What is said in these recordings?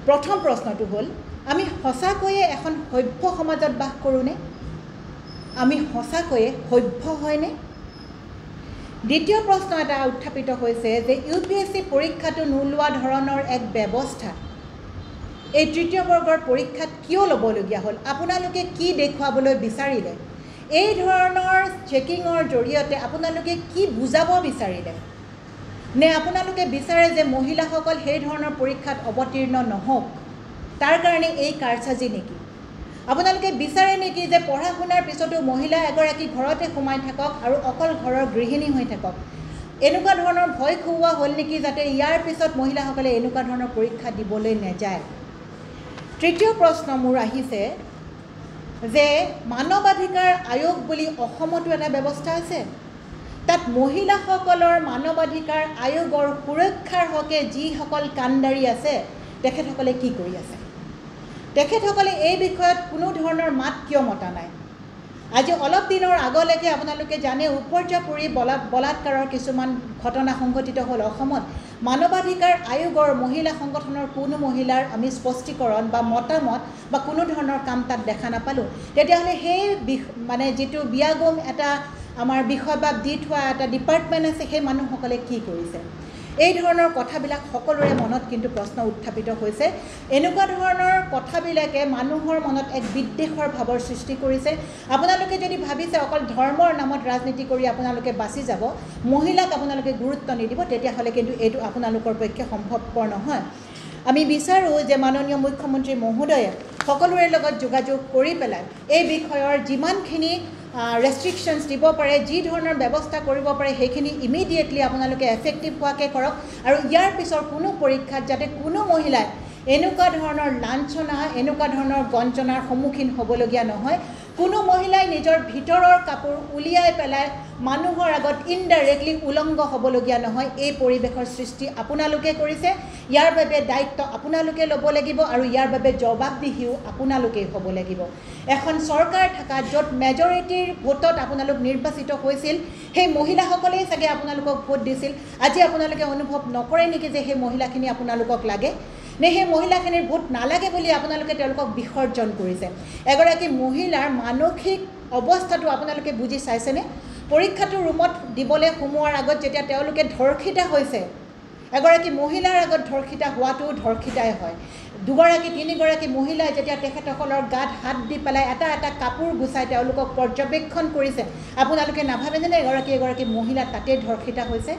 প্ৰথম প্ৰশ্নটো হ'ল আমি সঁচাকৈয়ে এখন সভ্য সমাজত বাস কৰোঁনে আমি সঁচাকৈয়ে সভ্য হয়নে দ্বিতীয় প্ৰশ্ন এটা উত্থাপিত হৈছে যে ইউপিএসসি পৰীক্ষাটো নোলোৱা ধৰণৰ এক ব্যৱস্থা এই তৃতীয় বৰ্গৰ পৰীক্ষাত কিয় ল'বলগীয়া হ'ল আপোনালোকে কি দেখুৱাবলৈ বিচাৰিলে এই ধৰণৰ চেকিঙৰ জৰিয়তে আপোনালোকে কি বুজাব বিচাৰিলে নে আপোনালোকে বিচাৰে যে মহিলাসকল সেই ধৰণৰ পৰীক্ষাত অৱতীৰ্ণ নহওক তাৰ কাৰণে এই কাৰসাজি নেকি আপোনালোকে বিচাৰে নেকি যে পঢ়া শুনাৰ পিছতো মহিলা এগৰাকী ঘৰতে সোমাই থাকক আৰু অকল ঘৰৰ গৃহিণী হৈ থাকক এনেকুৱা ধৰণৰ ভয় খুওৱা হ'ল নেকি যাতে ইয়াৰ পিছত মহিলাসকলে এনেকুৱা ধৰণৰ পৰীক্ষা দিবলৈ নেযায় তৃতীয় প্ৰশ্ন মোৰ আহিছে যে মানৱাধিকাৰ আয়োগ বুলি অসমতো এটা ব্যৱস্থা আছে তাত মহিলাসকলৰ মানৱাধিকাৰ আয়োগৰ সুৰক্ষাৰ হকে যিসকল কাণ্ডাৰী আছে তেখেতসকলে কি কৰি আছে তেখেতসকলে এই বিষয়ত কোনো ধৰণৰ মাত কিয় মতা নাই আজি অলপ দিনৰ আগলৈকে আপোনালোকে জানে উপৰ্যাপুৰী বলাৎকাৰৰ কিছুমান ঘটনা সংঘটিত হ'ল অসমত মানৱাধিকাৰ আয়োগৰ মহিলা সংগঠনৰ কোনো মহিলাৰ আমি স্পষ্টীকৰণ বা মতামত বা কোনো ধৰণৰ কাম তাত দেখা নাপালোঁ তেতিয়াহ'লে সেই মানে যিটো বিয়াগম এটা আমাৰ বিষয়বাব দি থোৱা এটা ডিপাৰ্টমেণ্ট আছে সেই মানুহসকলে কি কৰিছে এই ধৰণৰ কথাবিলাক সকলোৰে মনত কিন্তু প্ৰশ্ন উত্থাপিত হৈছে এনেকুৱা ধৰণৰ কথাবিলাকে মানুহৰ মনত এক বিদ্বেষৰ ভাৱৰ সৃষ্টি কৰিছে আপোনালোকে যদি ভাবিছে অকল ধৰ্মৰ নামত ৰাজনীতি কৰি আপোনালোকে বাছি যাব মহিলাক আপোনালোকে গুৰুত্ব নিদিব তেতিয়াহ'লে কিন্তু এইটো আপোনালোকৰ পক্ষে সম্ভৱপৰ নহয় আমি বিচাৰোঁ যে মাননীয় মুখ্যমন্ত্ৰী মহোদয়ে সকলোৰে লগত যোগাযোগ কৰি পেলাই এই বিষয়ৰ যিমানখিনি ৰেষ্ট্ৰিকশ্যনছ দিব পাৰে যি ধৰণৰ ব্যৱস্থা কৰিব পাৰে সেইখিনি ইমিডিয়েটলি আপোনালোকে এফেক্টিভ হোৱাকৈ কৰক আৰু ইয়াৰ পিছৰ কোনো পৰীক্ষাত যাতে কোনো মহিলাই এনেকুৱা ধৰণৰ লাঞ্ছনা এনেকুৱা ধৰণৰ বঞ্চনাৰ সন্মুখীন হ'বলগীয়া নহয় কোনো মহিলাই নিজৰ ভিতৰৰ কাপোৰ উলিয়াই পেলাই মানুহৰ আগত ইনডাইৰেক্টলি উলংগ হ'বলগীয়া নহয় এই পৰিৱেশৰ সৃষ্টি আপোনালোকে কৰিছে ইয়াৰ বাবে দায়িত্ব আপোনালোকে ল'ব লাগিব আৰু ইয়াৰ বাবে জবাবদিহিও আপোনালোকেই হ'ব লাগিব এখন চৰকাৰ থকা য'ত মেজৰিটিৰ ভোটত আপোনালোক নিৰ্বাচিত হৈছিল সেই মহিলাসকলেই চাগে আপোনালোকক ভোট দিছিল আজি আপোনালোকে অনুভৱ নকৰে নেকি যে সেই মহিলাখিনি আপোনালোকক লাগে নে সেই মহিলাখিনিৰ ভোট নালাগে বুলি আপোনালোকে তেওঁলোকক বিসৰ্জন কৰিছে এগৰাকী মহিলাৰ মানসিক অৱস্থাটো আপোনালোকে বুজি চাইছেনে পৰীক্ষাটো ৰুমত দিবলৈ সোমোৱাৰ আগত যেতিয়া তেওঁলোকে ধৰ্ষিতা হৈছে এগৰাকী মহিলাৰ আগত ধৰ্ষিতা হোৱাটো ধৰ্ষিতাই হয় দুগৰাকী তিনিগৰাকী মহিলাই যেতিয়া তেখেতসকলৰ গাত হাত দি পেলাই এটা এটা কাপোৰ গুচাই তেওঁলোকক পৰ্যবেক্ষণ কৰিছে আপোনালোকে নাভাবে যেনে এগৰাকী মহিলা তাতে ধৰ্ষিতা হৈছে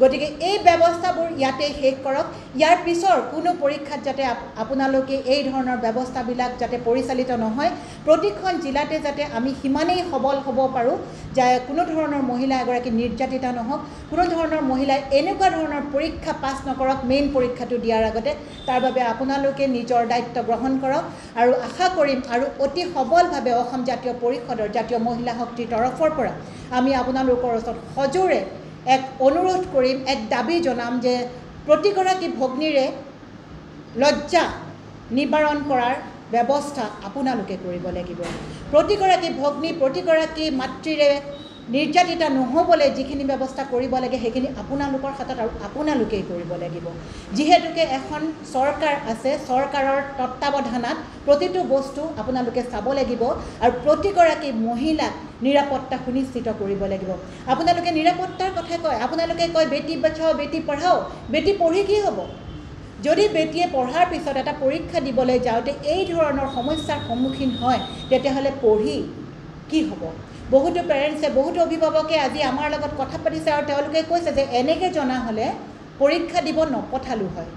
গতিকে এই ব্যৱস্থাবোৰ ইয়াতে শেষ কৰক ইয়াৰ পিছৰ কোনো পৰীক্ষাত যাতে আপোনালোকে এই ধৰণৰ ব্যৱস্থাবিলাক যাতে পৰিচালিত নহয় প্ৰতিখন জিলাতে যাতে আমি সিমানেই সবল হ'ব পাৰোঁ যে কোনো ধৰণৰ মহিলা এগৰাকী নিৰ্যাতিতা নহওক কোনো ধৰণৰ মহিলাই এনেকুৱা ধৰণৰ পৰীক্ষা পাছ নকৰক মেইন পৰীক্ষাটো দিয়াৰ আগতে তাৰ বাবে আপোনালোকে নিজৰ দায়িত্ব গ্ৰহণ কৰক আৰু আশা কৰিম আৰু অতি সবলভাৱে অসম জাতীয় পৰিষদৰ জাতীয় মহিলা শক্তিৰ তৰফৰ পৰা আমি আপোনালোকৰ ওচৰত সজোৰে এক অনুৰোধ কৰিম এক দাবী জনাম যে প্ৰতিগৰাকী ভগ্নীৰে লজ্জা নিবাৰণ কৰাৰ ব্যৱস্থা আপোনালোকে কৰিব লাগিব প্ৰতিগৰাকী ভগ্নী প্ৰতিগৰাকী মাতৃৰে নিৰ্যাতিতা নহ'বলৈ যিখিনি ব্যৱস্থা কৰিব লাগে সেইখিনি আপোনালোকৰ হাতত আৰু আপোনালোকেই কৰিব লাগিব যিহেতুকে এখন চৰকাৰ আছে চৰকাৰৰ তত্ত্বাৱধানত প্ৰতিটো বস্তু আপোনালোকে চাব লাগিব আৰু প্ৰতিগৰাকী মহিলাক নিৰাপত্তা সুনিশ্চিত কৰিব লাগিব আপোনালোকে নিৰাপত্তাৰ কথা কয় আপোনালোকে কয় বেটি বচাও বেটি পঢ়াও বেটি পঢ়ি কি হ'ব যদি বেটিয়ে পঢ়াৰ পিছত এটা পৰীক্ষা দিবলৈ যাওঁতে এই ধৰণৰ সমস্যাৰ সন্মুখীন হয় তেতিয়াহ'লে পঢ়ি কি হ'ব বহুতো পেৰেণ্টছে বহুতো অভিভাৱকে আজি আমাৰ লগত কথা পাতিছে আৰু তেওঁলোকে কৈছে যে এনেকৈ জনা হ'লে পৰীক্ষা দিব নপঠালোঁ হয়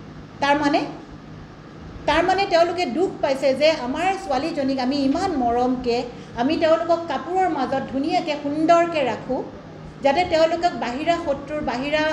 তাৰ মানে তেওঁলোকে দুখ পাইছে যে আমাৰ ছোৱালীজনীক আমি ইমান মৰমকৈ আমি তেওঁলোকক কাপোৰৰ মাজত ধুনীয়াকৈ সুন্দৰকৈ ৰাখোঁ যাতে তেওঁলোকক বাহিৰা শত্ৰুৰ বাহিৰা